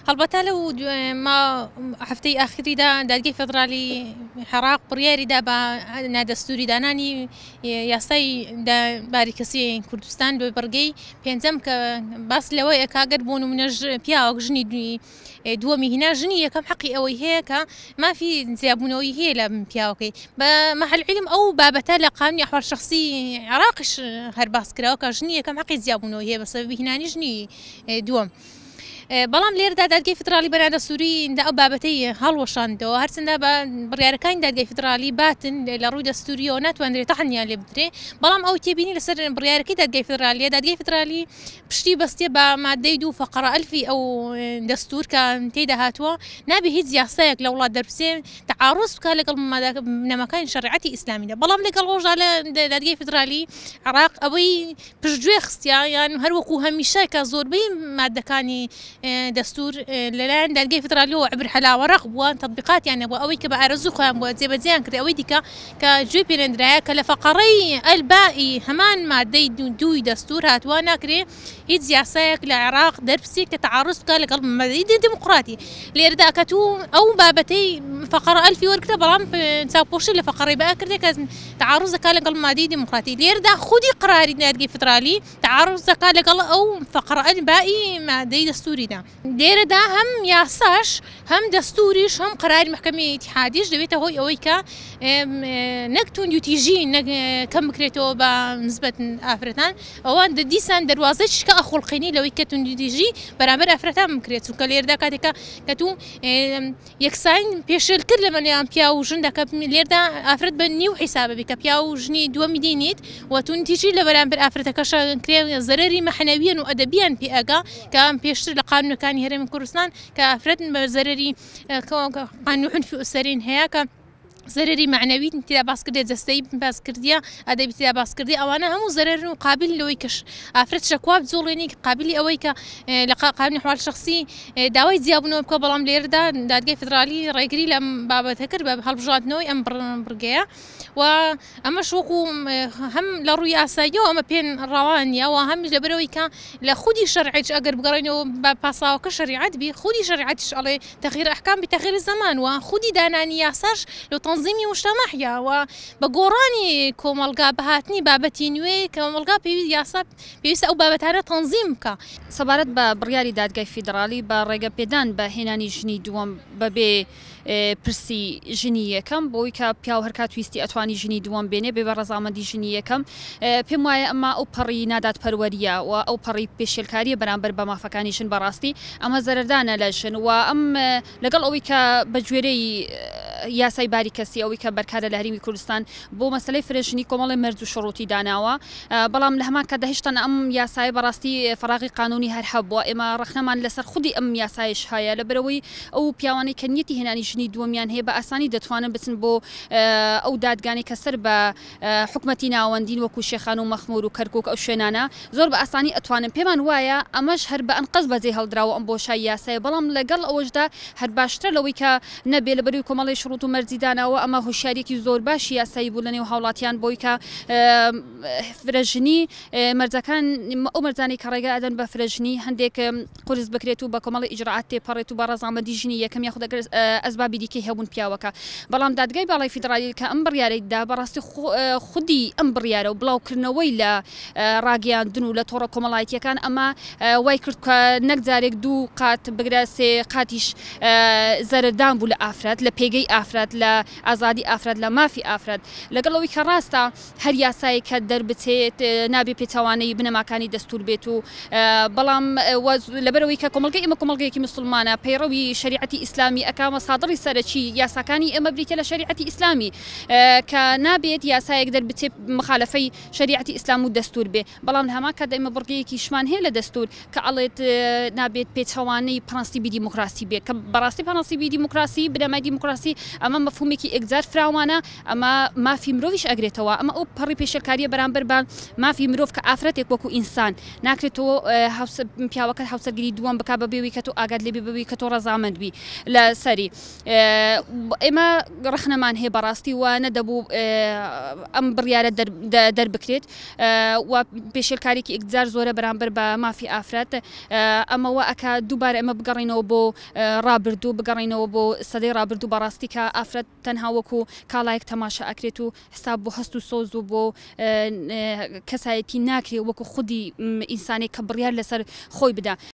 هەڵبەتە لەو ما هەفتەی ئاخریدا دادگای فێدرالی عێراق بڕیاریدا بە نادەستوری دانانی یاسای باریکەسی کوردستان بە بەرگەی پێنجەم کە باس لەوەی ئەکاگەر بوون و منەژ پیاوەک ژنی دووەمی هینا ژنی یەکەم حەقی ئەوەی هەیە کە مافی زیابوونەوەی هەیە لە پیاوەکەی بە مەحەل عیلم ئەو بابەتە لە قانونی ئەحوال شەخسی عێراقیش هەر باس کراوە کە ژنی یەکەم حەقی زیابوونەوەی هەیە بە سەبەبی هینانی ژنی دووەم. بەڵام لێرەدا دادگای فدرالی بەرادە سووریدا ئەو بابەتەی هەڵوەشاندەوە هەرچەندە بە بڕیارەکانی دادگای فدرالی باتن لە ڕووی دەستوریەوە ناتوانرێت تەحەنیان لێ بدرێ بەڵام ئەو تێبینی لەسەر بڕیارەکەی دادگای فدرالیە دادگای فدرالی پشتی بەستێ بە مادەی 2 فەقرە ئەلفی ئەو دەستور کە تێدا هاتووە نابێ هیچ یاسایەک لە وڵات دەربچێ تعاڕوز بکات لەگەڵ بنەماکانی شەریعەتی ئیسلامیدا بەڵام لەگەڵ ڕۆژە لە دادگای فدرالی عێراق ئەوەی پشتگوێ خستیا یان هەروەکو هەمیشە کە زۆربەی مادەکانی دەستور لەلایەن دادگای فدرالیەوە عبر حەلاوەڕق بووە تەطبیقاتیان نەبووە ئەوەی کە بە ئارەزوو خۆیان بووە جێبەجێیان کرد ئەوەی دیکە کە گوێ پێنەدرایە کە لە فەقەڕەی ئەلبائی هەمان مادەی دووی دەستور هاتووە ناکرێ هیچ یاسایەک لە عێراق دەربچێت کە تعاڕوز بکات لەگەڵ مەبادئی دموقراتی لێرەدا کە ئەو بابەتەی فەقەرە ئەلفی وەرگرتە بەڵام چاوپۆشی لە فەقەڕەی بە کردێت کە تعاڕوز دەکات لەگەڵ مادەی دموقراتی لێرەدا خودی قراری دادگای فدرالی تعاڕوز دەکات لەگەڵ ئەو فەقەرە ئەلبائی مادەی دەستوریدا لێرەدا هەم یاساش هەم دەستوریش هەم قراری محکەمەی ئیتحادیش دەبێتە هۆی ئەوەی کە نەک توندوتیژی کەم بکرێتەوە بە نسبەت ئافرەتان ئەوان دیسان دەواازەی شکە ئەخڵقینی لەوەی کە توندوتیژی بەرامبەر ئافرەتان بکرێت چونکە لێرەدا کاتێکە کە تو یەکساین پێشێل کرد لە مەلیان پیا و ژن دەکە لێرەدا ئافرەت بە نیو حیسابەبی کە پیا و ژنی دووەمی دینیت و توندوتیژی لە بەرامبەر ئافرەتەکەشە کرێ زەرەری مەحنەویەن و ئەدەبیان پێ ئەگا کە پێشتر لە قانونەکانی هەرێمی کوردستان کە ئافرەت بە زەرەری قانون عنفی ئوسەرین هەیە کە زەرەری معنەوی تێدا باسکردێ جەستەی باسکردیە ئەدەبی تێدا باسکردی ئەوانە هەموو زەرەر و قابل لەوەی کەش ئافرەت شەکوا بجوڵێنی قابلی ئەوەی کە لە قانونی ئەحوال شەخسی داوای جیاببوونەوە بکە بەڵام لێرەدا دادگای فدرالی ڕێگری لەم بابەتە کرد بە هەڵبژاردنەوەی ئەم بڕگەیە و ئەمەش وەکو هەم لە ڕووی ئاساییەوە ئەمە پێن ڕاوانیە و هەمیش لەبەرەوەی کە لە خودی شەرعیت ئەگەر بگەڕێنەوە بە پاساوەکە شەریعەت بی خودی شەریعەتیش ئەڵێ تەغییر ئەحکام بتەغییر زەمان و خودی دانانی یاساش لە تەنظیمی مجتمعیا و بە گۆڕانی کۆمەلگا بەهاتنی بابەتی نوێ کۆمەلگا یاسا پێویستە ئەو بابەتانە تەنظیم بکە سەبارەت بە بڕیاری دادگای فیدرالی بە ڕێگەپێدان بە هێنانی ژنی دووەم بەبێ پرسی ژنی یەکەم بۆی کە پیاو هەر کاتویستی ئەتوانی ژنی دووەم بێنێ بێ بە ڕەزامەندی ژنی یەکەم پێم وایە ئەمە ئەو پەڕی نادات پەروەریە و ئەو پەڕی پێشێلکاریە بەرامبەر بە مافەکانی ژن بەڕاستی ئەمە زەردانە لە ژن و ئەم لەگەڵ ئەوەی کە بە گوێرەی یاسای باریکەسی ئەوەی کە بەرکارە لە هەرێمی کوردستان بۆ مەسلەی فرێژنی کۆمەڵی مەرج و شڕوتی داناوە بەڵام لە هەمان کە دەهێشتن ئەم یاسای بەڕاستی فراغی قانونی هەر هەبووە ئێمە ڕەخنەمان لەسەر خودی ئەم یاسایش هەیە لەبەرەوەی ئەو پیاوانەی کە نیەتی هێنانی ژنی دووەمیان هەیە بە ئاسانی دەتوانن بچن بۆ ئەو دادگانی کە سەر بە حکومەتی ناوەندین وەکو شێخان و مەخمور و کەرکووک ئەو شوێنانە زۆر بە ئاسانی ئەتوانن پێمان وایە ئەمەش هەر بە ئەنقەز بەجێ هەڵدراوە ئەم بۆشای یاسایە بەڵام لەگەڵ ئەوەشدا هەر باشتر لەوەی کە نەبێ لەبەروی کۆمەڵی شڕوت و مەرجی داناوە ئەمە هوشیارێکی زۆر باشی یاسایی بوو لە نێو هاوڵاتیان بۆی کە فرەژنی مەرجەکان ئەو مەرجانەی کە ڕێگە ئەدەن بە فرەژنی هەندێک قورس بکرێت و بە کۆمەڵی ئیجرعات تێپەڕێت و بە ڕەزامەندی ژنی یەکەم یاخود ئەسبابی دیکەی هەبوون پیاوەکە بەڵام دادگای باڵای فیدرالی کە ئەم بڕیارەیدا بەڕاستی خودی ئەم بڕیارە و بڵاوکردنەوەی لە ڕاگەیاندن و لە تۆڕە کۆمەڵایەتیەکان ئەمە وای کرد کە نەک جارێک دوو قات بگرە سێ قاتیش زەردان بوو لە ئافرەت لە پێگەی ئافرەت لە ئازادی ئافرەت لە مافی ئافرەت لەگەڵەوەی کە ڕاستە هەر یاسایی کە دەربچێت نابێ پێچەوانەی بنەماکانی دەستور بێت و بەڵام لەبەرەوەی کە کۆمەلگەی ئێمە کۆمەلگەیەکی مسلمانە پەیڕەوی شریعەتی ئیسلامی ئەکامە سادڕی سەرەکی یاساکانی ئێمە بریتە لە شریعەتی ئیسلامی کە نابێت یاسایەک دەربچێت مخالفەی شریعەتی ئیسلام و دەستور بێ بەڵام هەمان کە ئێمە بڕگەیەکی شمان هەیە لە دەستور کە ئەڵێت نابێت پێچەوانەی پرەنسیبی دیموکراسی بێت کە بەڕاستی پرەنسیبی دیموکراسی بنەمای دیموکراسی ئەمە مەفهومێکی ئەگزار فراوانە ئەمە مافی مرۆڤیش ئەگرێتەوە ئەمە ئەو پەڕی پێشێلکاریە بەرامبەر بە مافی مرۆڤ کە ئافرەتێک وەکو ئینسان ناکرێتەوە پیاوەکە هاوسەرگیری دووەم بک بەبێەوەی کە تۆ ئاگات لێبێ بەوەی کە تۆ ڕەزامەندبی لە سەری ئێمە ڕخنەمان هەیە بەڕاستی وانە دەبوو ئەم بڕیارە دەربکرێت و پێشێلکارێکی ئەگزار زۆرە بەرامبەر بە مافی ئافرەت ئەمەوە ئەکا دووبارە ئەمە بگەڕینەوە بۆ ڕابردوو بگەڕینەوە بۆ سەدەی ڕابردوو بەڕاستی کە ئافرەت تەنها وەکو کاڵایەک تەماشا ئەکرێت و حساب بۆ هەست و سۆز و بۆ کەسایەتی ناکرێت وەکو خودی ئینسانێک کە بڕیار لەسەر خۆی بدا